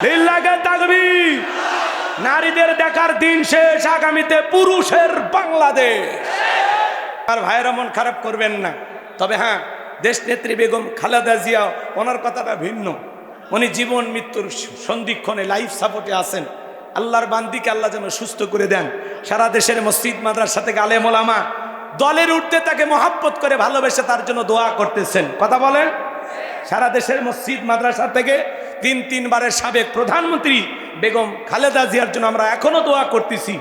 লিল্লাহে তাকবীর। নারীদের দেখার দিন শেষ, আগামীতে পুরুষের বাংলাদেশ। আর ভাইয়েরা মন খারাপ করবেন না, তবে হ্যাঁ, দেশনেত্রী বেগম খালেদা জিয়া, ওনার কথাটা ভিন্ন। উনি জীবন মৃত্যুর সন্ধিক্ষণে লাইফ সাপোর্টে আছেন। আল্লাহর বান্দিকে আল্লাহ যেন সুস্থ করে দেন। সারা দেশের মসজিদ মাদ্রাসা থেকে আলেম ওলামা দলের উঠতে তাকে মহাব্বত করে ভালোবেসে তার জন্য দোয়া করতেছেন। কথা বলেন। সারা দেশের মসজিদ মাদ্রাসা থেকে তিনবারের সাবেক প্রধানমন্ত্রী বেগম খালেদা জিয়ার জন্য আমরা এখনো দোয়া করতেছি।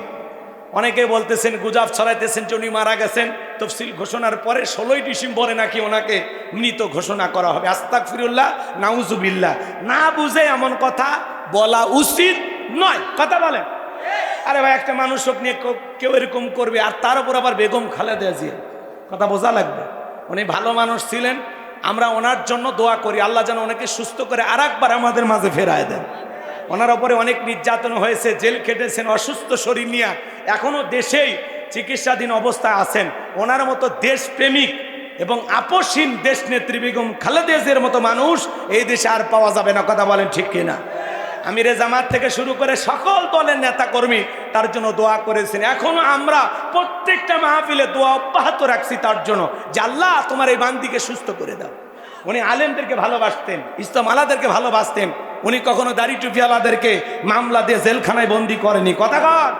অনেকে বলতেছেন, গুজব ছড়াইতেছেন যে উনি মারা গেছেন। তফসিল ঘোষণার পরে 16ই ডিসেম্বরে নাকি ওনাকে মৃত ঘোষণা করা হবে। আস্তাগফিরুল্লাহ, নাউজুবিল্লাহ। না বুঝে এমন কথা বলা উচিত নয়। কথা বলেন। আরে ভাই, একটা মানুষকে নিয়ে কেউ এরকম করবে, আর তার উপর আবার বেগম খালেদা জিয়া, কথা বোঝা লাগবে। উনি ভালো মানুষ ছিলেন, আমরা ওনার জন্য দোয়া করি আল্লাহ যেন ওনাকে সুস্থ করে আর একবার আমাদের মাঝে ফেরায় দেন। ওনার ওপরে অনেক নির্যাতন হয়েছে, জেল খেটেছেন, অসুস্থ শরীর নিয়ে এখনো দেশেই চিকিৎসাধীন অবস্থায় আছেন। ওনার মতো দেশপ্রেমিক এবং আপসহীন দেশ নেত্রী বেগম খালেদা জিয়ার মতো মানুষ এই দেশে আর পাওয়া যাবে না। কথা বলেন ঠিক কিনা? আমিরে জামাত থেকে শুরু করে সকল দলের নেতা কর্মী তার জন্য দোয়া করেছেন। এখনো আমরা প্রত্যেকটা মাহফিলে দোয়া অব্যাহত রাখছি তার জন্য, যে আল্লাহ তোমার এই বান্দিকে সুস্থ করে দাও। উনি আলেমদেরকে ভালোবাসতেন, ইসলাম আলাদেরকে ভালোবাসতেন। উনি কখনো দাড়ি টুপিওয়ালাদেরকে মামলা দিয়ে জেলখানায় বন্দি করেনি। কথা কর।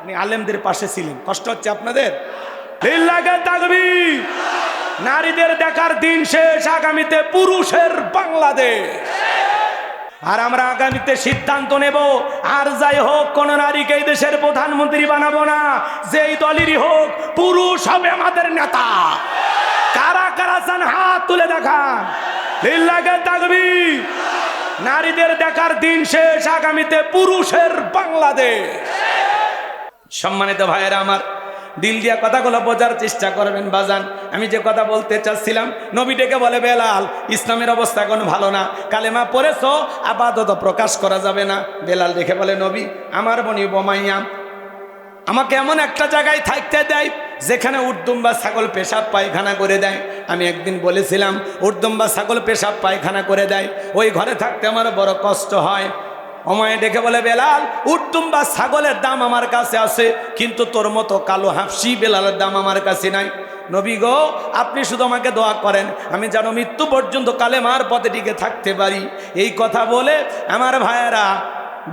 উনি আলেমদের পাশে ছিলেন। কষ্ট হচ্ছে আপনাদের? লিল্লাহে তাকবীর। নারীদের দেখার দিন শেষ, আগামীতে পুরুষের বাংলাদেশ। আর আমরা আগামীতে সিদ্ধান্ত নেব, আর যাই হোক, কোন নারীকে এই দেশের প্রধানমন্ত্রী বানাবো না। যেই দলেরই হোক, পুরুষ হবে আমাদের নেতা। কারা কারা চান হাত তুলে দেখান। লিল্লাহে তাকবীর। নারীদের দেখার দিন শেষ, আগামীতে পুরুষের বাংলাদেশ। সম্মানিত ভাইয়েরা আমার, দিল দিয়া কথাগুলো বোঝার চেষ্টা করবেন বাজান। আমি যে কথা বলতে চাচ্ছিলাম, নবী ডেকে বলে, বেলাল, ইসলামের অবস্থা এখন ভালো না, কালেমা পড়েছো, আপাতত প্রকাশ করা যাবে না। বেলাল দেখে বলে, নবী, আমার বনি বোমাইয়া আমাকে এমন একটা জায়গায় থাকতে দেয় যেখানে উর্দুম্বা ছাগল পেশাব পায়খানা করে দেয়। আমি একদিন বলেছিলাম, উর্দুম্বা ছাগল পেশাব পায়খানা করে দেয়, ওই ঘরে থাকতে আমার বড় কষ্ট হয়। ওমায় ডেকে বলে, বেলাল, উর্দুম্বা ছাগলের দাম আমার কাছে আছে, কিন্তু তোর মতো কালো হাফসি বেলালের দাম আমার কাছে নাই। নবী গো, আপনি শুধু আমাকে দোয়া করেন, আমি যেন মৃত্যু পর্যন্ত কালেমার পথে টিকে থাকতে পারি। এই কথা বলে আমার ভাইয়েরা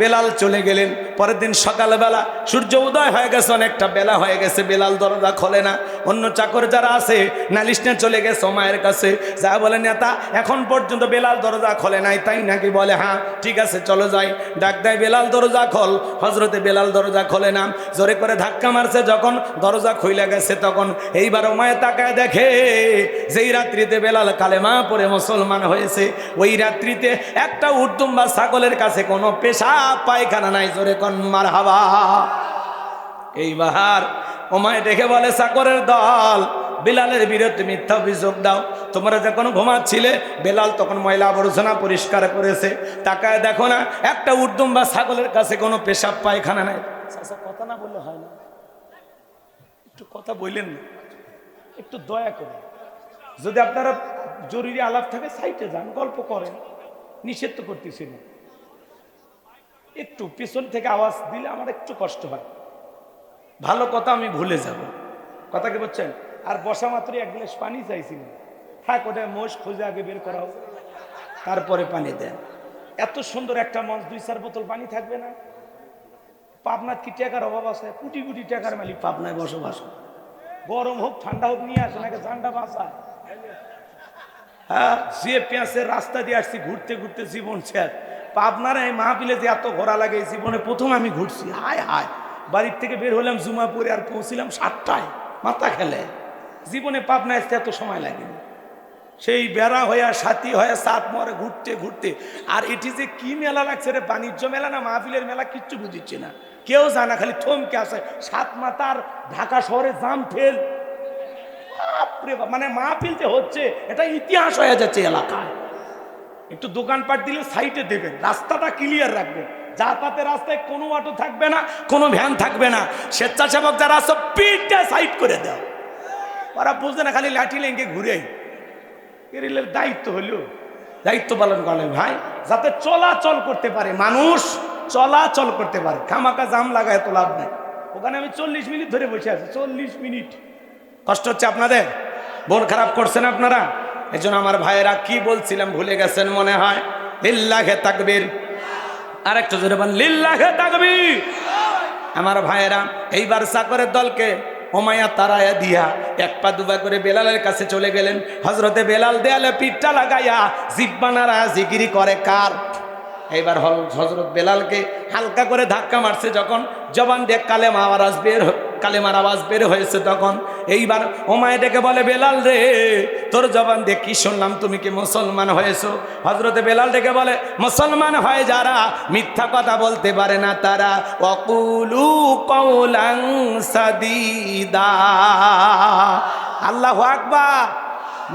বেলাল চলে গেলেন। পরের দিন সকালবেলা সূর্য উদয় হয়ে গেছে, অনেকটা বেলা হয়ে গেছে, বেলাল দরজা খোলে না। অন্য চাকর যারা আছে নালিশ নিয়ে চলে গেছে মায়ের কাছে, যা বলে, নেতা, এখন পর্যন্ত বেলাল দরজা খোলে নাই, তাই নাকি? বলে, হ্যাঁ, ঠিক আছে, চলো যাই। ডাক দেয়, বেলাল দরজা খোল। হজরতে বেলাল দরজা খোলে না, জোরে করে ধাক্কা মারছে। যখন দরজা খুইলা গেছে, তখন এইবার মায়ে তাকায় দেখে, যেই রাত্রিতে বেলাল কালেমা পড়ে মুসলমান হয়েছে, ওই রাত্রিতে একটা উর্দুম্বা ছাগলের কাছে কোনো পেশা পায়খানা নাই। জোরে কোন মারহাবা। এইবার ওমায় দেখে বলে, চাকরের দল, বেলালের বিরুদ্ধে মিথ্যা অভিযোগ দাও। তোমরা যখন ঘুমাচ্ছিলে, বেলাল তখন ময়লা আবর্জনা পরিষ্কার করেছে। তাকায় দেখো না, একটা উর্দুম্বা ছাগলের কাছে কোনো পেশাব পায়খানা নাই। কথা না বললে হয় না, একটু কথা বললেন না, একটু দয়া করে। যদি আপনারা জরুরি আলাপ থাকে, সাইটে যান, গল্প করেন, নিষেধ তো করতেছি না। একটু পিছন থেকে আওয়াজ দিলে আমার একটু কষ্ট হয়। ভালো কথা আমি ভুলে যাব। কথা কি বলছেন? আর বসা মাত্র এক গ্লাস পানি চাইছিলেন, হ্যাঁ, কোথায় মোষ খুঁজে আগে বের করা হোক, তারপরে পানি দেন। এত সুন্দর একটা মঞ্চ, 2-4 বোতল পানি থাকবে না? পাবনার কি টাকার অভাব আছে? কোটি কোটি টাকার মালিক পাবনায় বসবাস। গরম হোক ঠান্ডা হোক নিয়ে আসেন, আগে ঠান্ডা বাঁচায়। হ্যাঁ, যে পেঁয়াজের রাস্তা দিয়ে আসছি, ঘুরতে ঘুরতে জীবন শেষ। পাবনার এই মাহফিলে যে এত ঘোরা লাগে, জীবনে প্রথম আমি ঘুরছি। হায় হায়, বাড়ির থেকে বের হলাম জুমাপুরে, আর পৌঁছিলাম 7টায়, মাথা খেলে। জীবনে পাবনা আসতে এত সময় লাগেনি। সেই বেড়া হয়ে, সাথী হয়ে, সাত মরে ঘুরতে ঘুরতে। আর এটি যে কি মেলা লাগছে রে, বাণিজ্য মেলা না মাহফিলের মেলা, কিচ্ছু বুঝিচ্ছে না, কেউ জানা, খালি থমকে আসে। সাত মাথার ঢাকা শহরে জাম ফেল, মানে মাহফিল যে হচ্ছে, এটা ইতিহাস হয়ে যাচ্ছে এলাকায়। একটু দোকানপাট দিলে সাইডে দেবেন, রাস্তাটা ক্লিয়ার রাখবেন, যাতায়াতের রাস্তায় কোনো অটো থাকবে না, কোনো ভ্যান থাকবে না। স্বেচ্ছাসেবক যারা আছে, পিঠটা সাইড করে দাও। ওরা বুঝবে না, খালি লাঠি লেঙ্গে ঘুরে। রেলের দায়িত্ব হলো দায়িত্ব পালন করলে ভাই, যাতে চলাচল করতে পারে, মানুষ চলাচল করতে পারে। খামাকা জাম লাগায় তো লাভ নেই। ওখানে আমি 40 মিনিট ধরে বসে আছি, 40 মিনিট। কষ্ট হচ্ছে আপনাদের? মন খারাপ করছেন আপনারা? এই জন্য আমার ভাইয়েরা, কি বলছিলাম ভুলে গেছেন মনে হয়। লিল্লাহে তাকবীর, আর একটু জোরে বলেন লিল্লাহে তাকবীর। আমার ভাইয়েরা, এইবার চাকরের দলকে ওমায়া তারায়া দিয়া এক পা দুপা করে বেলালের কাছে চলে গেলেন। হজরতে বেলাল দেয়ালে পিঠটা লাগাইয়া জিব্বা নাড়ায়া জিকিরি করে কার? এইবার হজরত বেলালকে হালকা করে ধাক্কা মারছে যখন, জবান দিয়ে কালেমার আওয়াজ বের হয়েছে তখন এইবার ওমায় ডেকে বলে, বেলাল রে, তোর জবান দিয়ে কি শুনলাম, তুমি কি মুসলমান হয়েছো? হজরতে বেলাল ডেকে বলে, মুসলমান হয় যারা মিথ্যা কথা বলতে পারে না তারা, ওয়াকুলু কওলান সাদীদা। আল্লাহু আকবার।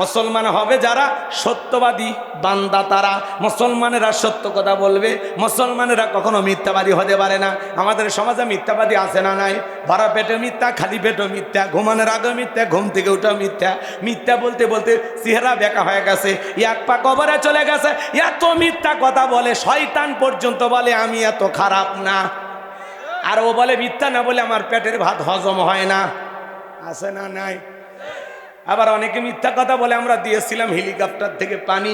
মুসলমান হবে যারা সত্যবাদী বান্দা, তারা মুসলমানেরা সত্য কথা বলবে, মুসলমানেরা কখনো মিথ্যাবাদী হতে পারে না। আমাদের সমাজে মিথ্যাবাদী আছে না নাই? ভরা পেটে মিথ্যা, খালি পেটে মিথ্যা, ঘুমানোর আগে মিথ্যা, ঘুম থেকে উঠা মিথ্যা। মিথ্যা বলতে বলতে চেহারা বেঁকা হয়ে গেছে, এক পা কবরে চলে গেছে। এত মিথ্যা কথা বলে, শয়তান পর্যন্ত বলে আমি এত খারাপ না। আর ও বলে মিথ্যা না বলে আমার পেটের ভাত হজম হয় না। আছে না নাই? আবার অনেকে মিথ্যা কথা বলে আমরা দিয়েছিলাম হেলিকপ্টার থেকে পানি।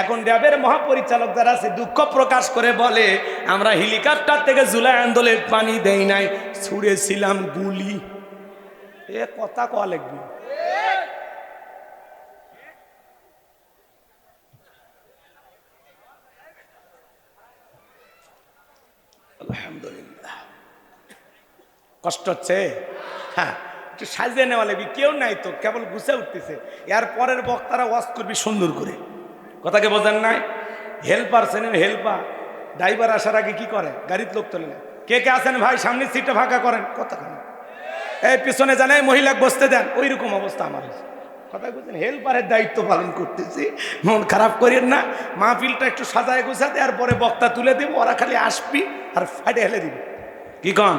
এখন র্যাবের মহাপরিচালক যারা আছে দুঃখ প্রকাশ করে বলে, আমরা হেলিকপ্টার থেকে জুলাই আন্দোলনের পানি দেই নাই, ছুঁড়েছিলাম গুলি। এ কথা কয়া লাগবে। আলহামদুলিল্লাহ। কষ্ট হচ্ছে? হ্যাঁ, একটু সাজিয়ে নেওয়া লাগবে। কেউ নাই তো, কেবল গুছে উঠতেছে। এর পরের বক্তারা ওয়াজ করবি সুন্দর করে। কথাকে বোঝেন নাই? হেল্পার চেনেন? হেল্পার ড্রাইভার আসার আগে কি করে? গাড়ির লোক তোলে না। কে কে আছেন ভাই? সামনের সিটটা ফাঁকা করেন। কথা এই পিছনে জানাই মহিলা বসতে দেন। ওই রকম অবস্থা আমার হয়েছে। কথা বলছেন, হেল্পারের দায়িত্ব পালন করতেছি। মন খারাপ করেন না। মাহফিলটা একটু সাজায় গোছাতে, আর পরে বক্তা তুলে দেবো, ওরা খালি আসবি আর ফাটে হেলে দিবি। কি কন?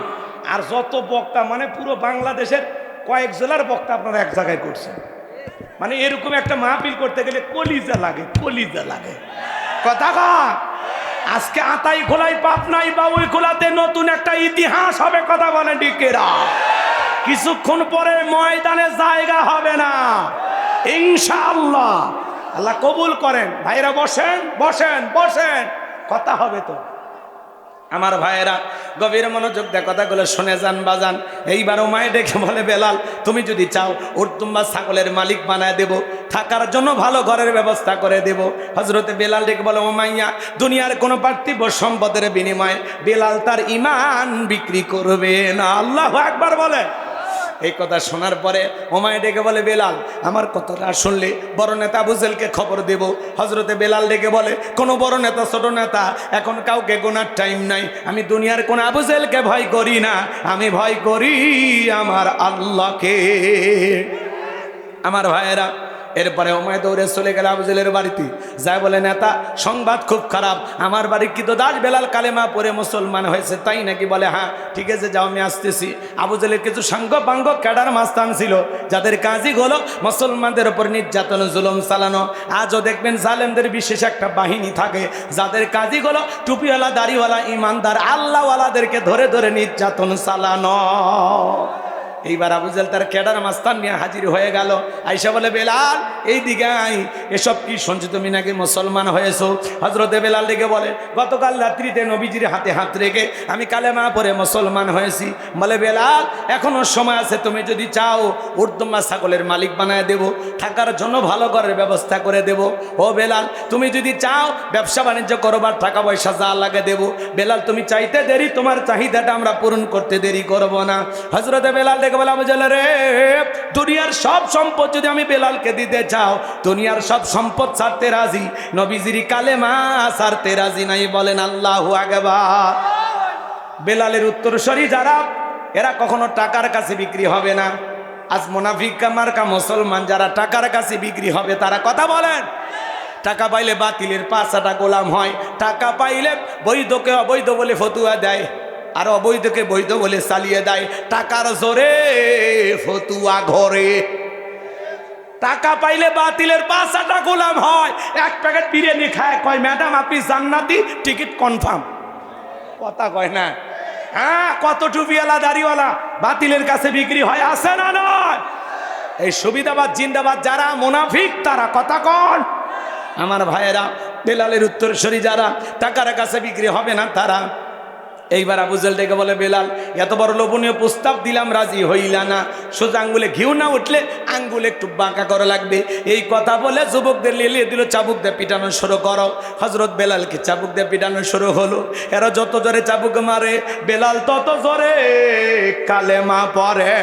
আর যত বক্তা, মানে পুরো বাংলাদেশের কয়েক জেলার বক্তা আপনারা এক জায়গায় করছেন। মানে এরকম একটা মাহফিল করতে গেলে কলিজা লাগে, কলিজা লাগে। কথা কন? আজকে আতাই খোলাই, পাপ নাই বাবুই খোলাতে নতুন একটা ইতিহাস হবে। কথা বলে ডিকেরা, কিছুক্ষণ পরে ময়দানে জায়গা হবে না ইনশাআল্লাহ। আল্লাহ কবুল করেন। ভাইরা বসেন, বসেন, বসেন, কথা হবে তো। আমার ভাইয়েরা গভীর মনোযোগ দিয়ে কথাগুলো শুনে যান বাজান। এইবার মায়ে ডেকে বলে, বেলাল তুমি যদি চাও উর্তুম্বা ছাগলের মালিক বানায় দেব, থাকার জন্য ভালো ঘরের ব্যবস্থা করে দেব। হজরতে বেলাল ডেকে বলে, ও মাইয়া, দুনিয়ার কোনো পার্থিব সম্পদের বিনিময়ে বেলাল তার ঈমান বিক্রি করবে না। আল্লাহু আকবার বলে। এই কথা শোনার পরে ওমায় ডেকে বলে, বেলাল আমার কথাটা শুনলে বড় নেতা আবু জেহেলকে খবর দেব। হজরতে বেলাল ডেকে বলে, কোনো বড় নেতা ছোট নেতা এখন কাউকে গোনার টাইম নাই। আমি দুনিয়ার কোন আবু জেহেলকে ভয় করি না, আমি ভয় করি আমার আল্লাহকে। আমার ভাইয়েরা, এরপরে ওমায় দৌড়ে চলে গেল আবু জেহেলের বাড়িতে। যাই বলে, নেতা সংবাদ খুব খারাপ, আমার বাড়ির কি তো দাস বেলাল কালেমা পড়ে মুসলমান হয়েছে, তাই নাকি? বলে হ্যাঁ, ঠিক আছে যাও, আমি আসতেছি। আবু জেহেলের কিছু সাঙ্গ পাঙ্গ ক্যাডার মাস্তান ছিল, যাদের কাজই হলো মুসলমানদের উপর নির্যাতন জুলুম চালানো। আজও দেখবেন জালেমদের বিশেষ একটা বাহিনী থাকে, যাদের কাজই হলো টুপিওয়ালা, দাড়িওয়ালা, ইমানদার আল্লাহওয়ালাদেরকে ধরে ধরে নির্যাতন চালানো। এইবার আবু জেহেল তার ক্যাডার মাস্তান নিয়ে হাজির হয়ে গেল। আইসা বলে, বেলাল এই দিকে আই, এসব কি শুনছি, তুমি নাকি মুসলমান হয়েছো? হজরতে বেলাল ডেকে বলে, গতকাল রাত্রিতে নবীজির হাতে হাত রেখে আমি কালেমা পড়ে মুসলমান হয়েছি। বলে, বেলাল এখনো সময় আছে, তুমি যদি চাও উর্দুম্বা ছাগলের মালিক বানায় দেব, থাকার জন্য ভালো ঘরের ব্যবস্থা করে দেব। ও বেলাল, তুমি যদি চাও ব্যবসা বাণিজ্য করবার টাকা পয়সা যা লাগে দেব। বেলাল তুমি চাইতে দেরি, তোমার চাহিদাটা আমরা পূরণ করতে দেরি করব না। হজরতে বেলাল ডেকে বলে, আবু জেহেল রে, দুনিয়ার সব সম্পদ যদি আমি বেলালকে দিতে চাও, দুনিয়ার সব সম্পদ ছাড়তে রাজি, নবীজির কালেমা ছাড়তে রাজি নাই। বলেন আল্লাহু আকবার। বেলালের উত্তরসূরি যারা, এরা কখনো টাকার কাছে বিক্রি হবে না। আজ মুনাফিক মার্কা মুসলমান যারা টাকার কাছে বিক্রি হবে, তারা কথা বলেন। টাকা পাইলে বাতিলের পাঁচাটা গোলাম হয়, টাকা পাইলে বৈধকে অবৈধ বলে ফতুয়া দেয়, আর অবৈধকে বৈধ বলে চালিয়ে দেয়। টাকার জোরে ফতুয়া ঘরে। টাকা পাইলে বাতিলের 5 গোলাম হয়। এক প্যাকেট বিরিয়ানি খায়, কয় ম্যাডাম আপনি জান্নাতি, টিকিট কনফার্ম। কথা কয় না? হ্যাঁ, কত টুপিওয়ালা দাড়িওয়ালা বাতিলের কাছে বিক্রি হয়, আছে না নয়? এই সুবিধাবাদ জিন্দাবাদ যারা মুনাফিক তারা কথা কন। আমার ভাইয়েরা, বেলালের উত্তরসূরি যারা টাকার কাছে বিক্রি হবে না তারা। এইবার আবু জেহেল ডেকে বলে, বেলাল এত বড় লোভনীয় প্রস্তাব দিলাম, রাজি হইলা না, সোজা আঙ্গুলে ঘিউ না উঠলে আঙ্গুল একটু বাঁকা করা লাগবে। এই কথা বলে যুবকদের লিলিয়ে দিল, চাবুক দিয়ে পিটানো শুরু করো। হজরত বেলালকে চাবুক দিয়ে পিটানো শুরু হলো। এরা যত জোরে চাবুক মারে বেলাল তত জোরে কালেমা পড়ে।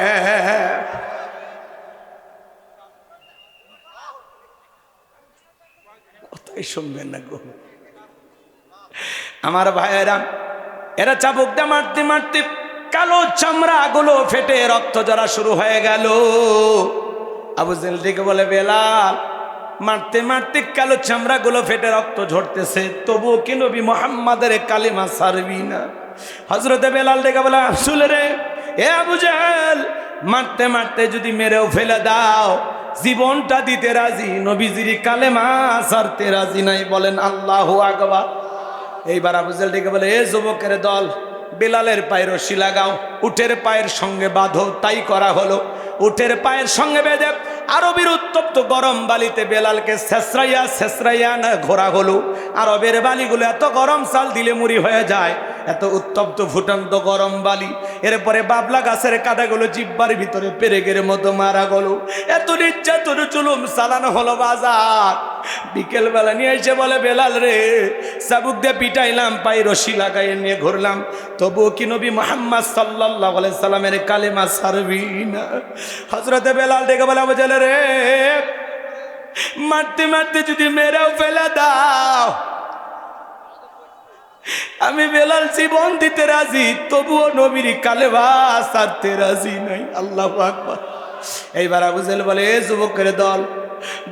কথাই শুনবেন না গো আমার ভাইয়েরা। এরা চাবুক দিয়ে মারতে মারতে কালো চামড়া গুলো ফেটে রক্ত ঝরা শুরু হয়ে গেল। আবু জেহেল ডেকে বলে, বেলাল মারতে মারতে কালো চামড়া গুলো ফেটে রক্ত ঝরতেছে, তবুও কি নবী মুহাম্মাদের কালিমা ছাড়বি না? হযরতে বেলাল ডেকে বলে, আসলে রে এ আবু জেহেল, মারতে মারতে যদি মেরেও ফেলে দাও জীবনটা দিতে রাজি, নবীজির কালেমা ছাড়তে রাজি নাই। বলেন আল্লাহু আকবার। এইবার আবু জেহেল ডেকে বলে, এ যুবকের দল, বেলালের পায়ে রশি লাগাও, উটের পায়ের সঙ্গে বাঁধো। তাই করা হলো। উটের পায়ের সঙ্গে বেঁধে আরবের উত্তপ্ত গরম বালিতে বেলালকে ছেঁচড়াইয়া ছেঁচড়াইয়া না ঘোরা হলো। আরবের বালিগুলো এত গরম, চাল দিলে মুড়ি হয়ে যায়, এত উত্তপ্ত ফুটন্ত গরম বালি। এরপরে বাবলা গাছের কাঁটাগুলো জিব্বার ভিতরে পেরেকের মতো মারা গেল। এত নির্যাতন জুলুম চালানো হলো বাজার। বিকেল বেলা নিয়ে এসে বলে, বেলাল রে চাবুক দিয়ে পিটাইলাম, পায়ে রশি লাগাইয়ে নিয়ে ঘুরলাম, তবুও কি নবী মুহাম্মদ সাল্লাল্লাহু আলাইহি সাল্লামের কালেমা ছাড়বি না? হযরতে বেলাল ডেকে বলে, আবু জেহেল রে মারতে মারতে যদি মেরেও ফেলে দাও, আমি বেলাল জীবন দিতে রাজি, তবুও নবীর কালেমা ছাড়তে রাজি নাই। আল্লাহু আকবার। এইবার আবু জেহেল বলে, এ যুবকের দল,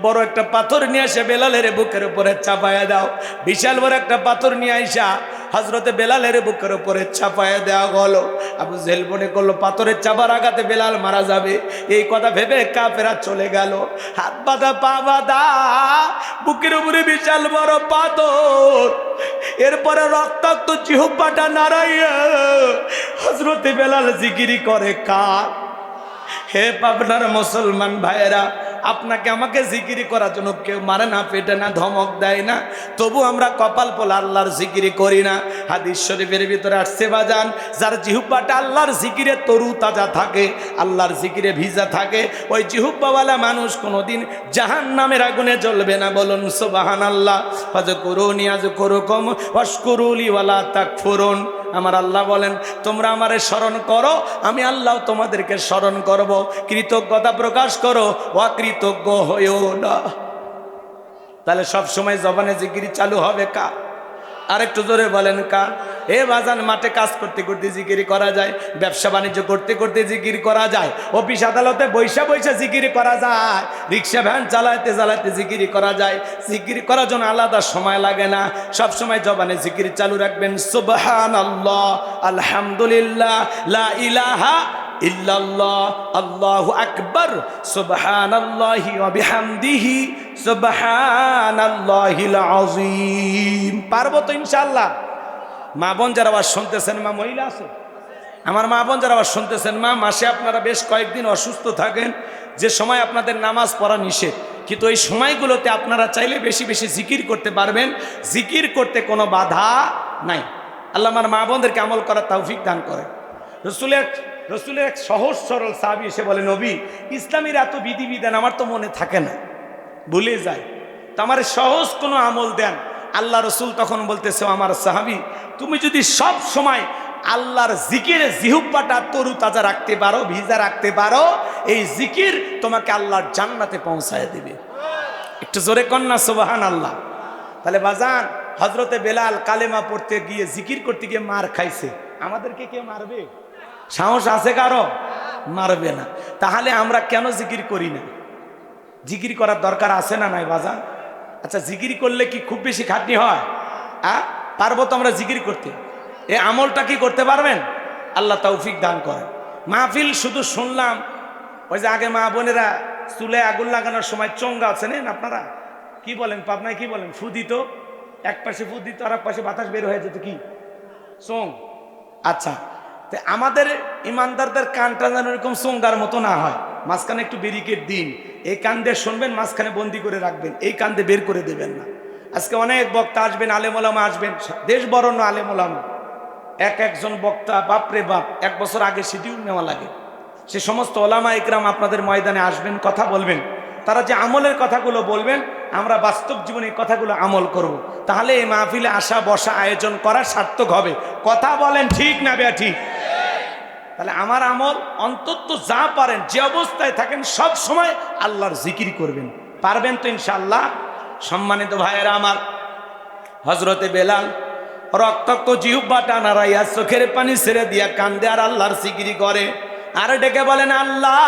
বড় একটা পাথর নিয়ে এসে বেলালের বুকের উপরে চাপায়া দাও। বিশাল বড় একটা পাথর নিয়ে আইসা হযরতে বেলালের বুকের উপরে চাপায়া দেওয়া হলো। আবু জেহেল মনে করলো পাথরের চাপার আঘাতে বেলাল মারা যাবে। এই কথা ভেবে কাফেরা চলে গেল। হাত বাঁধা পা বাঁধা, বুকের উপরে বিশাল বড় পাথর। এরপরে রক্তাক্ত জিহ্বাটা নাড়াইয়া হযরতে বেলাল জিকিরি করে কার? হে পাবনার মুসলমান ভাইয়েরা, আপনাকে আমাকে জিকিরি করার জন্য কেউ মারে না, পেটে না, ধমক দেয় না, তবু আমরা কপাল পোলা আল্লাহর জিকিরি করি না। হাদিস শরীফের ভিতরে আসছে বাজান, যার জিহ্বাটা আল্লাহর জিকিরে তরু তাজা থাকে, আল্লাহর জিকিরে ভিজা থাকে, ওই জিহ্বাওয়ালা মানুষ কোনোদিন জাহান্নামের আগুনে জ্বলবে না। বলুন সুবহানাল্লাহ। ফাযকুরুনি আযকুরুকুম ওয়াশকুরুলি ওয়ালা তাকফুরুন। আমার আল্লাহ বলেন, তোমরা আমারে স্মরণ করো, আমি আল্লাহ তোমাদেরকে স্মরণ করব। কৃতজ্ঞতা প্রকাশ করো, অকৃতজ্ঞ হইও না। তাহলে সব সময় জবানে জিকির চালু হবে কার? আরেকটু জোরে বলেন কার? এ বাজান, মাঠে কাজ করতে করতে জিকির করা যায়, ব্যবসা বাণিজ্য করতে করতে জিকির করা যায়, অফিস আদালতে বৈশা বৈশা জিকির করা যায়, রিক্সা ভ্যান চালাইতে চালাইতে জিকির করা যায়। জিকির করার জন্য আলাদা সময় লাগে না, সব সময় জবানে জিকির চালু রাখবেন। সুবহানাল্লাহ, আলহামদুলিল্লাহ, লা ইলাহা ইল্লাল্লাহ, আল্লাহু আকবার, সুবহানাল্লাহি ওয়া বিহামদিহি, সুবহানাল্লাহিল আযীম। পারবো তো ইনশাআল্লাহ? মা বোন যারা আবার শুনতেছেন, মা মহিলা আছে, আমার মা বোন যারা আবার শুনতেছেন, মা মাসে আপনারা বেশ কয়েকদিন অসুস্থ থাকেন, যে সময় আপনাদের নামাজ পড়া নিষেধ, কিন্তু এই সময়গুলোতে আপনারা চাইলে বেশি বেশি জিকির করতে পারবেন। জিকির করতে কোনো বাধা নাই। আল্লাহ আমার মা বোনদেরকে আমল করার তৌফিক দান করে। রসুলের এক সহজ সরল সাহাবী এসে বলে, নবী, ইসলামের এত বিধিবিধান আমার তো মনে থাকে না, ভুলে যায়, তো আমার সহজ কোনো আমল দেন। আল্লাহ রসুল তখন বলতেছে, আমার সাহাবী, তুমি যদি সব সময় আল্লাহর জিকিরে জিহ্বাটা তরু তাজা রাখতে পারো, ভিজা রাখতে পারো, এই জিকির তোমাকে আল্লাহর জান্নাতে পৌঁছায় দেবে। একটু জোরে কন্যা সুবহানাল্লাহ। তাহলে বাজান, হযরতে বেলাল কালেমা পড়তে গিয়ে জিকির করতে গিয়ে মার খাইছে, আমাদেরকে কে মারবে? সাহস আছে কারো? মারবে না। তাহলে আমরা কেন জিকির করি না? জিকির করার দরকার আছে না নাই বাজান? আচ্ছা, জিকির করলে কি খুব বেশি খাটনি হয়? পারবো তো আমরা জিকির করতে? এই আমলটা কি করতে পারবেন? আল্লাহ তৌফিক দান করেন। মাহফিল শুধু শুনলাম, ওই যে আগে মা বোনেরা চুলে আগুন লাগানোর সময় চোঙ্গা আছেন আপনারা কি বলেন, পাবনায় কি বলেন, ফু দিত, এক পাশে ফু দিত আর এক পাশে বাতাস বের হয়ে যেত, কি চোং। আচ্ছা, তো আমাদের ইমানদারদের কানটা যেন এরকম চোঙ্গার মতো না হয়, মাঝখানে একটু ব্যারিকেড দিন, এই কান দিয়ে শুনবেন, মাঝখানে বন্দি করে রাখবেন, এই কান দিয়ে বের করে দেবেন না। আজকে অনেক বক্তা আসবেন, আলেম ওলামা আসবেন, দেশ বরণ্য আলেম ওলামা, একজন বক্তা বাপরে বাপ, 1 বছর আগে শিডিউল নেওয়া লাগে। সে সমস্ত ওলামা ইকরাম আপনাদের ময়দানে আসবেন, কথা বলবেন, তারা যে আমলের কথাগুলো বলবেন আমরা বাস্তব জীবনে এই কথাগুলো আমল করব। তাহলে এই মাহফিলে আসা বসা আয়োজন করা সার্থক হবে। কথা বলেন ঠিক না বেয়া ঠিক? তাহলে আমার আমল অন্তত যা পারেন, যে অবস্থায় থাকেন সব সময় আল্লাহর জিকির করবেন, পারবেন তো ইনশাআল্লাহ? সম্মানিত ভাইয়েরা আমার, হযরতে বেলাল রক্তাক্ত জিহ্বাটা নাড়াইয়া চোখের পানি ছেড়ে দিয়া কান্দে আর আল্লাহর জিকির করে, আর ডেকে বলেন, আল্লাহ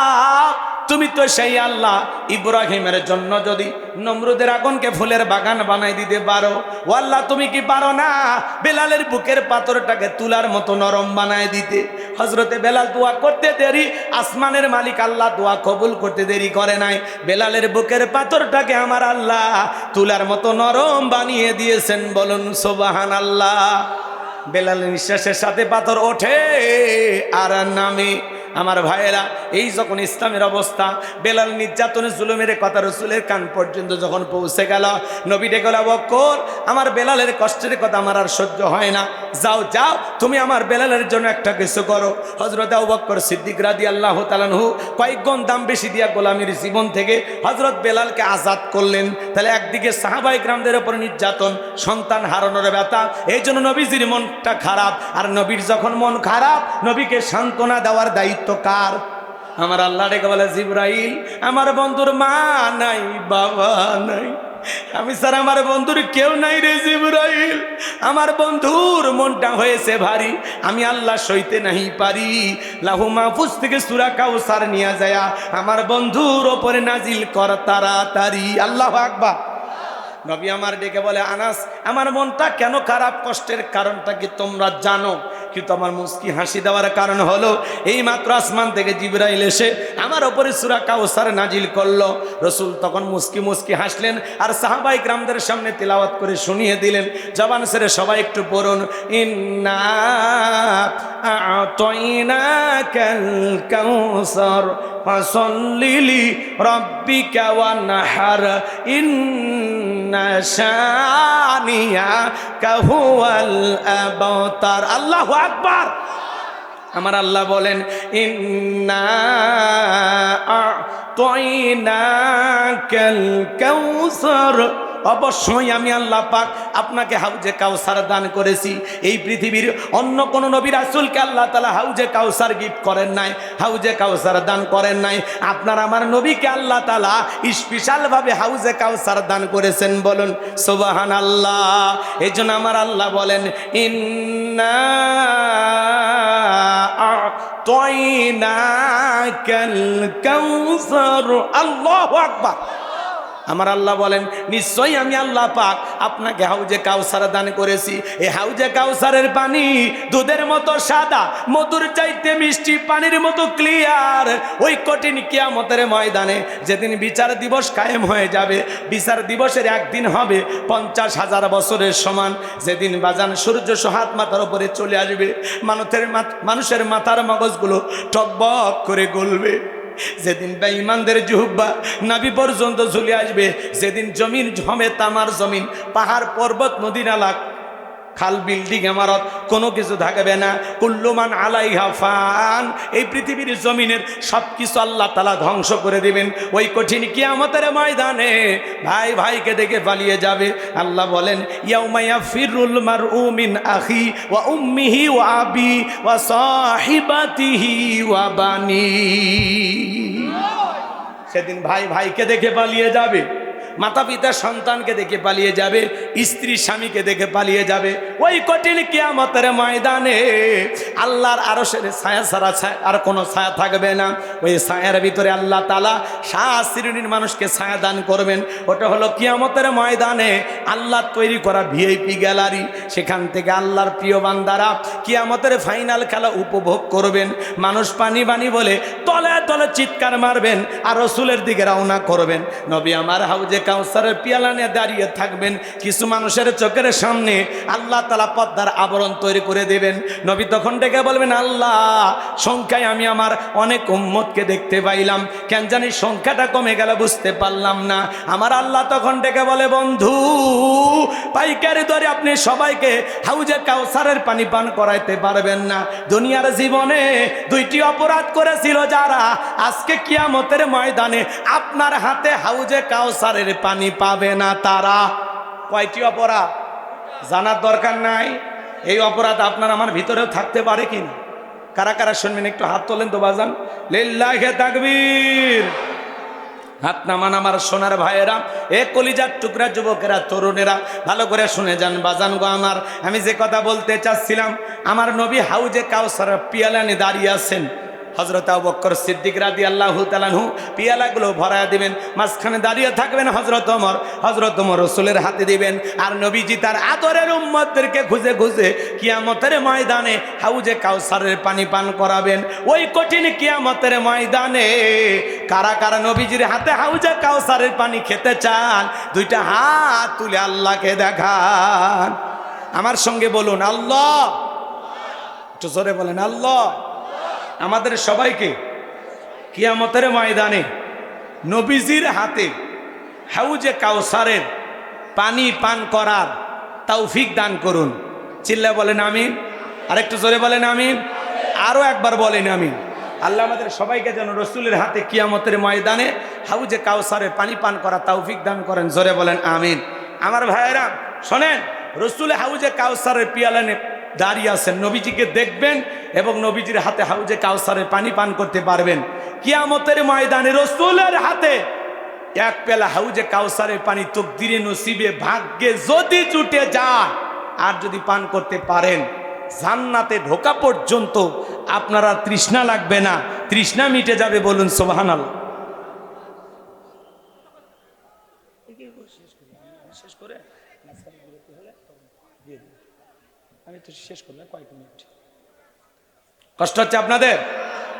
তুমি তো সেই আল্লাহ, ইব্রাহিমের জন্য যদি নমরুদের আগুনকে ফুলের বাগান বানাই দিতে পারো, ও আল্লাহ তুমি কি পারো না বেলালের বুকের পাথরটাকে তুলার মতো নরম বানায় দিতে? হযরতে বেলাল দোয়া করতে দেরি, আসমানের মালিক আল্লাহ দোয়া কবুল করতে দেরি করে নাই। বেলালের বুকের পাথরটাকে আমার আল্লাহ তুলার মতো নরম বানিয়ে দিয়েছেন, বলুন সুবহানাল্লাহ। বেলালের নিঃশ্বাসের সাথে পাথর ওঠে আর নামে। আমার ভাইয়েরা, এই যখন ইসলামের অবস্থা, বেলাল নির্যাতনের জুলুমের কথা রসুলের কান পর্যন্ত যখন পৌঁছে গেল, নবী ডেকে বলল, আবু বকর আমার বেলালের কষ্টের কথা আমার আর সহ্য হয় না, যাও যাও তুমি আমার বেলালের জন্য একটা কিছু করো। হযরত আবু বকর সিদ্দিক রাদিয়াল্লাহু তাআলা আনহু কয়েক গুণ দাম বেশি দিয়া গোলামীর জীবন থেকে হযরত বেলালকে আজাদ করলেন। তাহলে একদিকে সাহাবায়ে কিরামদের উপর নির্যাতন, সন্তান হারানোর ব্যথা, এই জন্য নবীজির মনটা খারাপ, আর নবীর যখন মন খারাপ নবীকে সান্ত্বনা দেওয়ার দায়িত্ব কার? আমার আল্লাহ ডেকে বলে, জিবরাইল আমার বন্ধুর মা নাই বাবা নাই, আমি স্যার আমার বন্ধুর কেউ নাই রে জিবরাইল, আমার বন্ধুর মনটা হয়েছে ভারী, আমি আল্লাহ সইতে নাহি পারি। লাহু মাহফুজ থেকে সূরা কাউসার নিয়ে যায় আমার বন্ধুর ওপরে নাজিল কর তাড়াতাড়ি। আল্লাহু আকবার। নবী আমার ডেকে বলে, আনাস আমার মনটা কেন খারাপ, কষ্টের কারণটা কি তোমরা জানো? কিন্তু আমার মুস্কি হাসি দেওয়ার কারণ হলো এই মাত্র আসমান থেকে জিবরাইল এসে আমার ওপরে সূরা কাউসার নাজিল করলো। রসুল তখন মুস্কি মুস্কি হাসলেন আর সাহাবায়ে কিরামদের সামনে তিলাওয়াত করে শুনিয়ে দিলেন। জবান ছেড়ে সবাই একটু পড়ুন, ইন্না আ'তাইনাকাল কাউসার ফাসাল্লি লিরাব্বিকা ওয়ানহার ইন্না শানিয়াকা হুয়াল আবতার। আল্লাহু আকবার। আমার আল্লাহ বলেন, ইন্না আ'তাইনাকাল কাউসার, অবশ্যই আমি আল্লাহ পাক আপনাকে হাউজে কাউসার দান করেছি। এই পৃথিবীর অন্য কোন নবী রাসূলকে আল্লাহ তাআলা হাউজে কাউসার গিফট করেন নাই, হাউজে কাউসার দান করেন নাই। আপনার আমার নবীকে আল্লাহ তাআলা স্পেশাল ভাবে হাউজে কাউসার দান করেছেন, বলুন সুবহানাল্লাহ। এজন্য আমার আল্লাহ বলেন, ইন্না আ'তাইনাকাল কাউসার। আল্লাহু আকবার। আমার আল্লাহ বলেন, নিশ্চয়ই আমি আল্লাহ পাক আপনাকে হাউজে কাউসার দান করেছি। এই হাউজে কাউসারের পানি দুধের মতো সাদা, মধুর চাইতে মিষ্টি, পানির মতো ক্লিয়ার। ওই কঠিন কিয়ামতের ময়দানে যেদিন বিচার দিবস কায়েম হয়ে যাবে, বিচার দিবসের একদিন হবে 50,000 বছরের সমান। যেদিন বাজান সূর্য সোহাত মাথার উপরে চলে আসবে, মানুষের মাথার মগজগুলো টকবক করে গলবে। যেদিন বেঈমানদের জিহ্বা নাভি পর্যন্ত ঝুলে আসবে, যেদিন জমিন ঝমে তামার জমিন, পাহাড় পর্বত নদী নালা খাল বিল্ডিং ইমারত কোনো কিছু থাকবে না। কুল্লুমান আলাইহা ফান, এই পৃথিবীর জমিনের সব কিছু আল্লাহ তাআলা ধ্বংস করে দিবেন। ওই কঠিন কিয়ামতের ময়দানে ভাই ভাইকে দেখে পালিয়ে যাবে। আল্লাহ বলেন, ইয়াউমা ইয়াফিরুল মারউ মিন আখি ওয়া উম্মিহি ওয়া আবি ওয়া সাহিবাতিহি ওয়া বানি। সেদিন ভাই ভাইকে দেখে পালিয়ে যাবে। মাতা পিতা সন্তানকে দেখে পালিয়ে যাবে, স্ত্রী স্বামীকে দেখে পালিয়ে যাবে। ওই কঠিন কিয়ামতের ময়দানে আল্লাহর আরশের ছায়া ছাড়া আর কোনো ছায়া থাকবে না। ওই ছায়ার ভিতরে আল্লাহ তাআলা 7 শ্রেণীর মানুষকে ছায়া দান করবেন। ওটা হলো কিয়ামতের ময়দানে আল্লাহ তৈরি করা ভিআইপি গ্যালারি। সেখান থেকে আল্লাহর প্রিয় বান্দারা কিয়ামতের ফাইনাল খেলা উপভোগ করবেন। মানুষ পানি পানি বলে তলে তলে চিৎকার মারবেন আর রসুলের দিকে রওনা করবেন। নবী আমার হাউজে কাউসারের পিয়ালা নিয়ে দাঁড়িয়ে থাকবেন। কিছু মানুষের চোখের সামনে আল্লাহ তাআলা পর্দার আবরণ তৈরি করে দেবেন। নবী তখন ডেকে বলবেন, আল্লাহ, সংখ্যায় আমি আমার অনেক উম্মতকে দেখতে পাইলাম, কেন জানি সংখ্যাটা কমে গেল বুঝতে পারলাম না। আমার আল্লাহ তখন ডেকে বলে, বন্ধু, পাইকারি দরে আপনি সবাইকে হাউজে কাউসারের পানি পান করাইতে পারবেন না। দুনিয়ার জীবনে 2টি অপরাধ করেছিল যারা, আজকে কিয়ামতের ময়দানে আপনার হাতে হাউজে কাউসারের পানি পাবে না তারা। কয়টি অপরাধ জানার দরকার নাই? এই অপরাধ আপনার আমার ভিতরেও থাকতে পারে কিনা? কারা কারা শুনবেন একটু হাত তোলেন তো বাজান। লিল্লাহি তাকবীর। হাত নামান আমার সোনার ভাইয়েরা, এ কলিজার টুকরা যুবকেরা, তরুণেরা, ভালো করে শুনে যান বাজান গো আমার। আমি যে কথা বলতে চাচ্ছিলাম, আমার নবী হাউজে কাউসার পিয়ালা নিয়ে দাঁড়িয়ে আছেন। হযরত আবু বকর সিদ্দিক রাদিয়াল্লাহু তাআলা আনহু পিয়ালাগুলো ভরায়া দিবেন, মাঝখানে দাঁড়িয়ে থাকবেন হযরত ওমর রাসূলের হাতে দিবেন। আর নবীজি তার আদরের উম্মতদেরকে খুঁজে খুঁজে কিয়ামতের ময়দানে হাউজে কাউসারের পানি পান করাবেন। ওই কঠিন কিয়ামতের ময়দানে কারা কারা নবীজির হাতে হাউজে কাউসারের পানি খেতে চান? 2টা হাত তুলে আল্লাহকে দেখান। আমার সঙ্গে বলুন, আল্লাহ। একটু জোরে বলেন, আল্লাহ। আমাদের সবাইকে কিয়ামতের ময়দানে নবীজির হাতে হাউজে কাউসারের পানি পান করার তৌফিক দান করুন। চিল্লা বলেন আমিন। আরেকটু জোরে বলেন আমিন। আরো একবার বলেন আমিন। আল্লাহ আমাদের সবাইকে যেন রসুলের হাতে কিয়ামতের ময়দানে হাউজে কাউসারের পানি পান করার তৌফিক দান করেন। জোরে বলেন আমিন। আমার ভাইয়েরা শোনেন, রসুলের হাউজে কাউসারের পিয়ালা দাঁড়িয়ে আছেন, নবীজিকে দেখবেন এবং নবীজির হাতে হাউজে কাউসারের পানি পান করতে পারবেন। কিয়ামতের ময়দানে রসুলের হাতে 1 পেলা হাউজে কাউসারের পানি তকদিরে নসিবে ভাগ্যে যদি জুটে যায় আর যদি পান করতে পারেন, জান্নাতে ঢোকা পর্যন্ত আপনারা তৃষ্ণা লাগবে না, তৃষ্ণা মিটে যাবে। বলুন সুবহানাল্লাহ। আমি তো শেষ করলাম, কয়েক মিনিট কষ্ট হচ্ছে আপনাদের।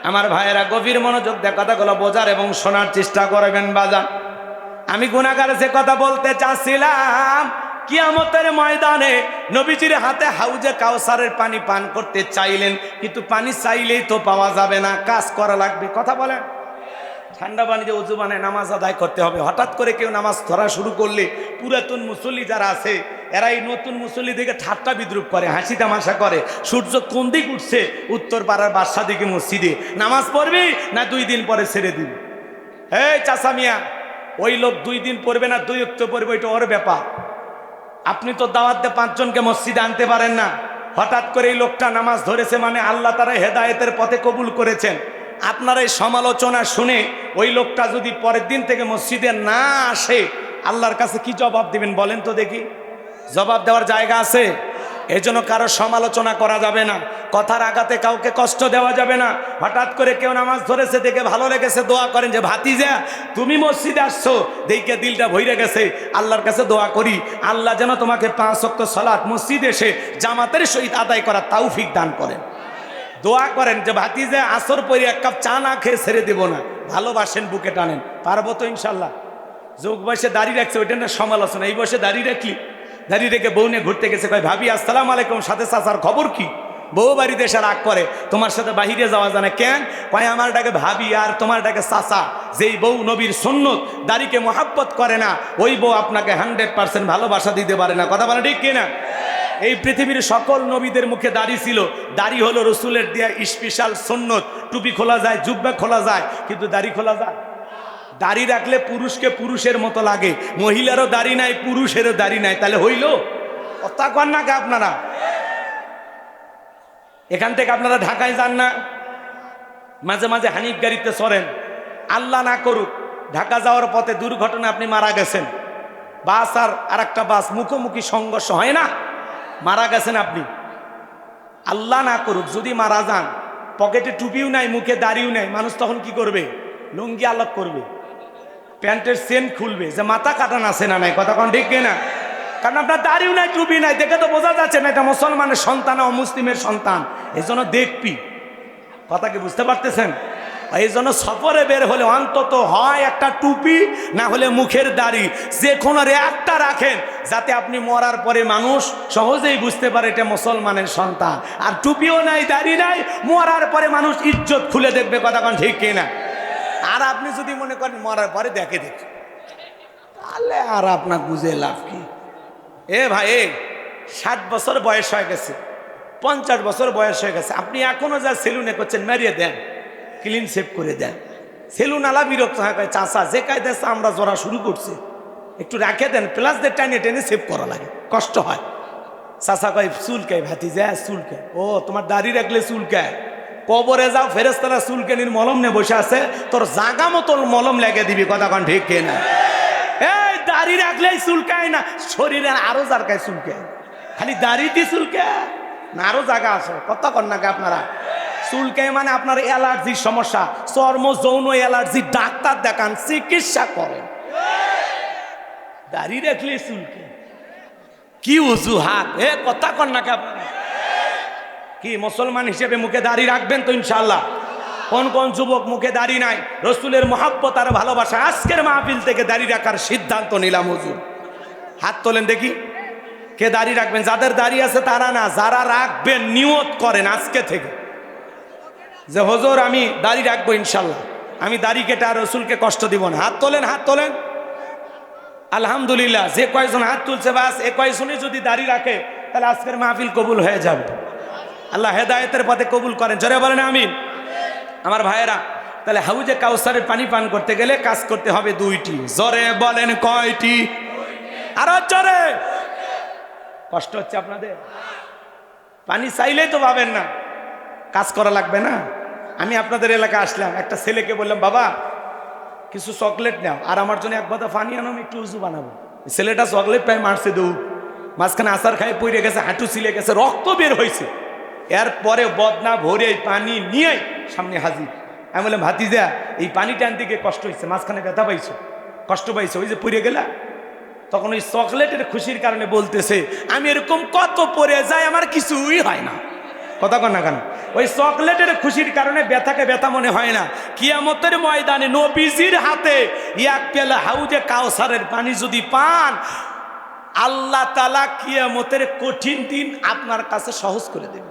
আমার ভাইয়েরা গভীর মনোযোগ দিয়ে কথাগুলো বোঝার এবং শোনার চেষ্টা করবেন বাজান। আমি গুনাহগার যে কথা বলতে চাচ্ছিলাম, কিয়ামতের ময়দানে নবীজির হাতে হাউজে কাউসারের পানি পান করতে চাইলেন, কিন্তু পানি চাইলেই তো পাওয়া যাবে না, কাজ করা লাগবে। কথা বলেন। ঠান্ডা পানিতে ওযু বানায় নামাজ আদায় করতে হবে। হঠাৎ করে কেউ নামাজ ধরা শুরু করলে পুরাতন মুসল্লি যারা আছে এরা এই নতুন মুসল্লি দিকে ঠাট্টা বিদ্রুপ করে, হাসি তামাশা করে। সূর্য কোন দিক উঠছে, উত্তর পাড়ার বাদশা দিকে মসজিদে নামাজ পড়বি না 2 দিন পরে ছেড়ে দিবি? এই চাচা মিয়া, ওই লোক 2 দিন পড়বে না 2 ওয়াক্ত পড়বে, এটা ওর ব্যাপার। আপনি তো দাওয়াত দিয়ে 5 জনকে মসজিদে আনতে পারেন না। হঠাৎ করে এই লোকটা নামাজ ধরেছে মানে আল্লাহ তাআলা হেদায়েতের পথে কবুল করেছেন। আপনার এই সমালোচনা শুনে ওই লোকটা যদি পরের দিন থেকে মসজিদে না আসে, আল্লাহর কাছে কি জবাব দিবেন বলেন তো দেখি? জবাব দেওয়ার জায়গা আছে? এজন্য কারো সমালোচনা করা যাবে না, কথার আঘাতে কাউকে কষ্ট দেওয়া যাবে না। হঠাৎ করে কেউ নামাজ ধরেছে দেখে ভালো লেগেছে, দোয়া করেন যে ভাতিজা তুমি মসজিদে আসছো দেখে দিলটা ভইরে গেছে, আল্লাহর কাছে দোয়া করি আল্লাহ যেন তোমাকে 5 ওয়াক্ত সালাত মসজিদে এসে জামাতের সহিত আদায় করার তৌফিক দান করেন। দোয়া করেন যে ভাতিজা আসর পরে 1 কাপ চা না খেয়ে ছেড়ে দেব না, ভালোবাসেন, বুকে টানেন। পারবো তো ইনশাল্লাহ? যোগ বয়সে দাঁড়িয়ে রাখছে ওইটা না সমালোচনা, এই বয়সে দাঁড়িয়ে রাখলি, দাঁড়িয়ে রেখে বউ নিয়ে ঘুরতে গেছে, কয় ভাবি আসসালামু আলাইকুম, সাথে চাচার খবর কি? বউ বাড়িতে এসে রাগ করে, তোমার সাথে বাহিরে যাওয়া জানে কেন? কয় আমার ডাকে ভাবি আর তোমার ডাকে চাচা। যেই বউ নবীর সুন্নত দাড়িকে মহাব্বত করে না, ওই বউ আপনাকে 100% ভালোবাসা দিতে পারে না। কথা বলে ঠিক কিনা? এই পৃথিবীর সকল নবীদের মুখে দাড়ি ছিল, দাড়ি হলো রসুলের দেয়া স্পেশাল সুন্নত। টুপি খোলা যায়, জুব্বা খোলা যায়, কিন্তু দাড়ি খোলা যায়? দাড়ি রাখলে পুরুষকে পুরুষের মতো লাগে, মহিলারও দাড়ি নাই, পুরুষেরও দাড়ি নাই, তাহলে হইল? কথা কন না কে আপনারা? এখান থেকে আপনারা ঢাকায় যান না, মাঝে মাঝে হানিফ গাড়িতে চড়েন, আল্লাহ না করুক ঢাকা যাওয়ার পথে দুর্ঘটনা আপনি মারা গেছেন, বাস আর একটা বাস মুখোমুখি সংঘর্ষ হয় না, মারা গেছেন আপনি, আল্লাহ না করুক যদি মারা যান, পকেটে টুপিও নাই, মুখে দাড়িও নাই, মানুষ তখন কি করবে? লুঙ্গি আলাপ করবে, প্যান্টের চেন খুলবে যে মাথা কাটান আছে না নাই, কথা কোন ঠিক না? কারণ আপনার দাড়িও নাই, টুপি নাই, দেখে তো বোঝা যাচ্ছে না এটা মুসলমানের সন্তান ও মুসলিমের সন্তান। এই জন্য দেখবি, কথা কি বুঝতে পারতেছেন? এই জন্য সফরে বের হলে অন্তত হয় একটা টুপি, না হলে মুখের দাড়ি, যে কোনো একটা রাখেন, যাতে আপনি মরার পরে মানুষ সহজেই বুঝতে পারে এটা মুসলমানের সন্তান। আর টুপিও নাই, দাড়ি নাই, মরার পরে মানুষ ইজ্জত খুলে দেখবে, কথা কোন ঠিক কিনা? আর আপনি যদি মনে করেন মরার পরে দেখে তাহলে আর আপনার বুঝে লাভ কি? এ ভাই, 60 বছর বয়স হয়ে গেছে, 50 বছর বয়স হয়ে গেছে, আপনি এখনো যা সেলুনে করছেন মারিয়ে দেন, ক্লিন সেভ করে দেন। সেলুন আলা বিরক্ত হয়, চাষা যে কায়দায় আমরা জোড়া শুরু করছি, একটু রাখে দেন, প্লাস দিয়ে টেনে টেনে সেভ করা লাগে, কষ্ট হয়। চাষা কয় চুলকায়, ভাতিজা চুলকায়। ও তোমার দাড়ি রাখলে চুলকায়? কবরে যাও, ফেরেশতারা চুলকানির মলম নিয়ে বসে আছে, তোর জাগা মতো মলম লেগে দিবি, কথা কোন ঠিক কিনা? এই দাড়ি রাখলেই চুলকায় না, শরীরের আরো জায়গায় চুলকায়, খালি দাড়িতে চুলকায় না, আরো জায়গা আছে, কথা কন নাকি আপনারা? চুলকায় মানে আপনার অ্যালার্জির সমস্যা, চর্ম যৌন অ্যালার্জি, ডাক্তার দেখান, চিকিৎসা করেন। দাড়ি রাখলে চুলকায়, কি অজুহাত? কথা কন নাকি আপনারা? কি মুসলমান হিসেবে মুখে দাড়ি রাখবেন তো ইনশাআল্লাহ? কোন কোন যুবক মুখে দাড়ি নাই? রসুলের মহব্বত আর ভালোবাসা আজকের মাহফিল থেকে দাড়ি রাখার সিদ্ধান্ত নিলাম। হুজুর হাত তোলেন দেখি, কে দাড়ি রাখবেন? যাদের দাড়ি আছে তারা না, যারা রাখবেন নিয়ত করেন আজকে থেকে যে হুজুর আমি দাড়ি রাখবো ইনশাআল্লাহ, আমি দাড়ি কেটে আর রসুলকে কষ্ট দিব না। হাত তোলেন, হাত তোলেন। আলহামদুলিল্লাহ, যে কয়জন হাত তুলছে বাস এ কয়জনই যদি দাড়ি রাখে তাহলে আজকের মাহফিল কবুল হয়ে যাবে। আল্লাহ হেদায়েতের পথে কবুল করেন, জোরে বলেন আমিন। আমার ভাইয়েরা, তাহলে হাউজে কাউসারের পানি পান করতে গেলে কাজ করতে হবে দুইটি, জোরে বলেন কয়টি? আরো জোরে। কষ্ট হচ্ছে আপনাদের? পানি চাইলেই তো পাবেন না, কাজ করা লাগবে না? আমি আপনাদের এলাকায় আসলাম, একটা ছেলেকে বললাম বাবা কিছু চকলেট নাও আর আমার জন্য এক বাদা পানি আনো, আমি একটু উজু বানাবো। ছেলেটা চকলেট পাই মারছে দৌড়, মাঝখানে আচার খাই পড়ে গেছে, হাঁটু ছিলে গেছে, রক্ত বের হয়েছে। এরপরে বদনা ভরে পানি নিয়ে সামনে হাজির। আমি বললাম ভাতিজা এই পানিটা আনতে গিয়ে কষ্ট হয়েছে, মাঝখানে ব্যথা পাইছো, কষ্ট পাইছো, ওই যে পড়ে গেলা। তখন ওই চকলেটের খুশির কারণে বলতেছে আমি এরকম কত পড়ে যাই, আমার কিছুই হয় না, কথা কন না কেন? ওই চকলেটের খুশির কারণে ব্যথাকে ব্যথা মনে হয় না। কিয়ামতের ময়দানে নবীজির হাতে এক পেলা হাউজে কাউসারের পানি যদি পান, আল্লাহ তাআলা কিয়ামতের কঠিন দিন আপনার কাছে সহজ করে দেবে।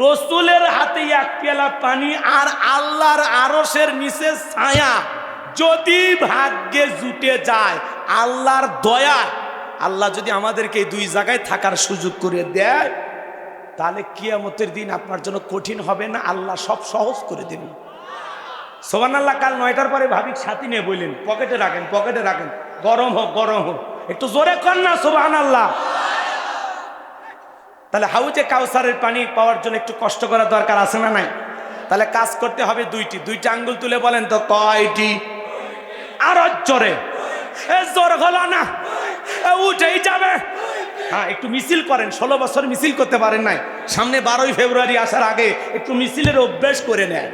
রসুলের হাতে এক পেলা পানি আর আল্লাহর আরশের নিচে ছায়া যদি ভাগ্যে জুটে যায়, আল্লাহর দয়া, আল্লাহ যদি আমাদেরকে এই দুই জায়গায় থাকার সুযোগ করে দেয়, তাহলে কিয়ামতের দিন আপনার জন্য কঠিন হবে না, আল্লাহ সব সহজ করে দেবেন। সুবহানাল্লাহ। কাল 9টার পরে ভাবিক সাথী নিয়ে বললেন পকেটে রাখেন, পকেটে রাখেন, গরম হোক গরম হোক, একটু জোরে কর না সুবহানাল্লাহ। তাহলে হাউজে কাউসারের পানি পাওয়ার জন্য একটু কষ্ট করার দরকার আছে না নাই? তাহলে কাজ করতে হবে দুইটি। দুইটা আঙ্গুল তুলে বলেন তো কয়টি? আরো জোরে। জোর হলো না, উঠেই যাবে। হ্যাঁ, একটু মিছিল করেন। 16 বছর মিছিল করতে পারেন নাই, সামনে 12ই ফেব্রুয়ারি আসার আগে একটু মিছিলের অভ্যাস করে নেন।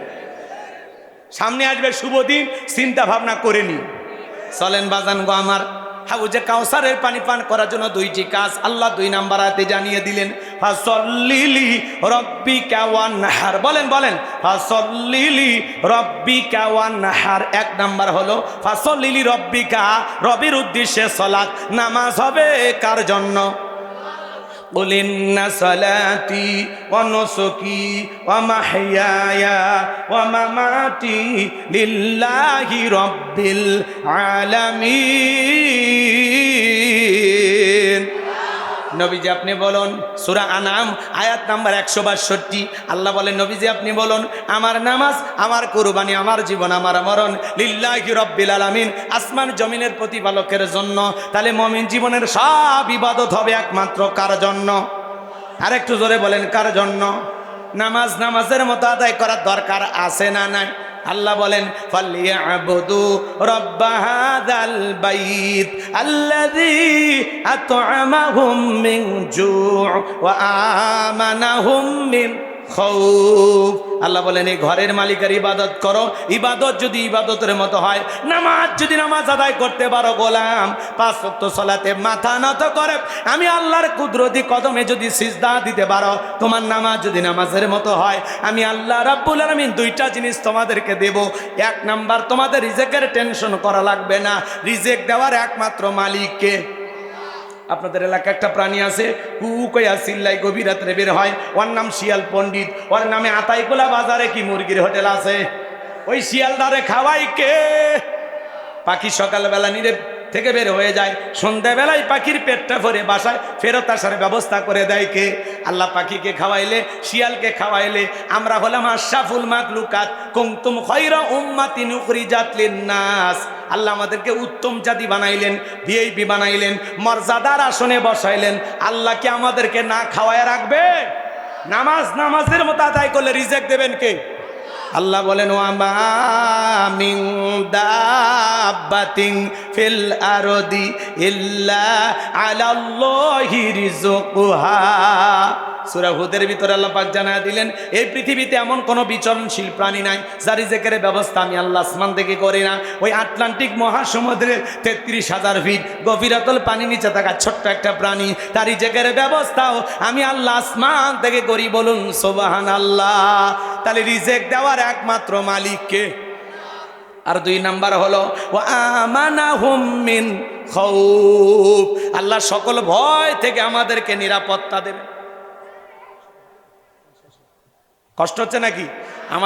সামনে আসবে শুভ দিন, চিন্তা ভাবনা করে নি। চলেন বাজান গো আমার, হাউজে কাউসারের পানি পান করার জন্য দুইটি কাজ আল্লাহ 2 নাম্বার আয়াতে জানিয়ে দিলেন। ফাসল্লিলি রব্বিকা ওয়ানহার, বলেন বলেন, ফাসল্লিলি রব্বিকা ওয়ানহার। 1 নাম্বার হলো ফাসল্লিলি রব্বিকা, রবির উদ্দেশ্যে সালাত, নামাজ হবে কার জন্য? قل إن صلاتي ونسكي ومحياي ومماتي لله رب العالمين। নবীজি আপনি বলুন, সূরা আনাম আয়াত নাম্বার 162, আল্লাহ বলেন নবীজি আপনি বলুন আমার নামাজ, আমার কুরবানি, আমার জীবন, আমার মরণ লিল্লাহি রাব্বিল আলামিন, আসমান জমিনের প্রতিপালকের জন্য। তাহলে মুমিন জীবনের সব ইবাদত হবে একমাত্র কার জন্য? আর একটু জোরে বলেন কার জন্য? নামাজ নামাজের মতো আদায় করার দরকার আছে না নাই? আল্লাহ বলেন ফালিয়াবুদু রাব্ব হাযাল বাইত আল্লাযী আত'আমাহুম মিন জু' ওয়া আমানাহুম মিন খাউফ। আল্লাহ বলেন এই ঘরের মালিকের ইবাদত করো। ইবাদত যদি ইবাদতের মতো হয়, নামাজ যদি নামাজ আদায় করতে পারো গোলাম, 5 ওয়াক্ত সালাতে মাথা নত করে আমি আল্লাহর কুদরতি কদমে যদি সিজদা দিতে পারো, তোমার নামাজ যদি নামাজের মতো হয়, আমি আল্লাহ রাব্বুল আলামিন 2টা জিনিস তোমাদেরকে দেব। 1 নাম্বার, তোমাদের রিজিকের টেনশন করা লাগবে না। রিজিক দেওয়ার একমাত্র মালিক কে? আপনাদের এলাকায় একটা প্রাণী আছে, কু কইয়া চিল্লাই গভীর রাত্রে বের হয়, ওর নাম শিয়াল পণ্ডিত। ওর নামে আতাইকুলা বাজারে কি মুরগির হোটেল আছে, ওই শিয়ালদারে খাওয়াই কে? পাখি সকালবেলা নিরে থেকে বের হয়ে যায়, সন্ধ্যাবেলায় পাখির পেটটা ভরে বাসায় ফেরত আসার ব্যবস্থা করে দেয় কে? আল্লাহ পাখিকে খাওয়াইলে, শিয়ালকে খাওয়াইলে আমরা হলাম আশরাফুল মাখলুকাত, কুনতুম খায়রা উম্মাতিন উখরিজাত লিন-নাস। আল্লাহ আমাদেরকে উত্তম জাতি বানাইলেন, ভিআইপি বানাইলেন, মর্যাদার আসনে বসাইলেন। আল্লাহ কি আমাদেরকে না খাওয়ায় রাখবে? নামাজের মতো আদায় করলে রিজিক দেবেন কে? আল্লাহ বলেন ওয়া মা মিন দাব্বাতিন ফিল আরদি ইল্লা আলাল্লাহি রিজকুহা। সূরা হুদের ভিতরে আল্লাহ পাক জানায়া দিলেন এই পৃথিবীতে এমন কোনো বিচরণশীল প্রাণী নাই যার রিজিকের ব্যবস্থা আমি আল্লাহ আসমান থেকে করি না। ওই আটলান্টিক মহাসমুদ্রের 33,000 ফিট গভীরতল পানি নিচে থাকা ছোট্ট একটা প্রাণী, তার রিজিকের ব্যবস্থাও আমি আল্লাহ আসমান থেকে করি। বলুন সুবহানাল্লাহ। তাহলে রিজিক দেওয়ার একমাত্র মালিক কে? আর 2 নাম্বার হলো ওয়া আমানাহুম মিন খাউফ। আল্লাহ সকল ভয় থেকে আমাদেরকে নিরাপত্তা দেবে। কষ্ট হচ্ছে নাকি?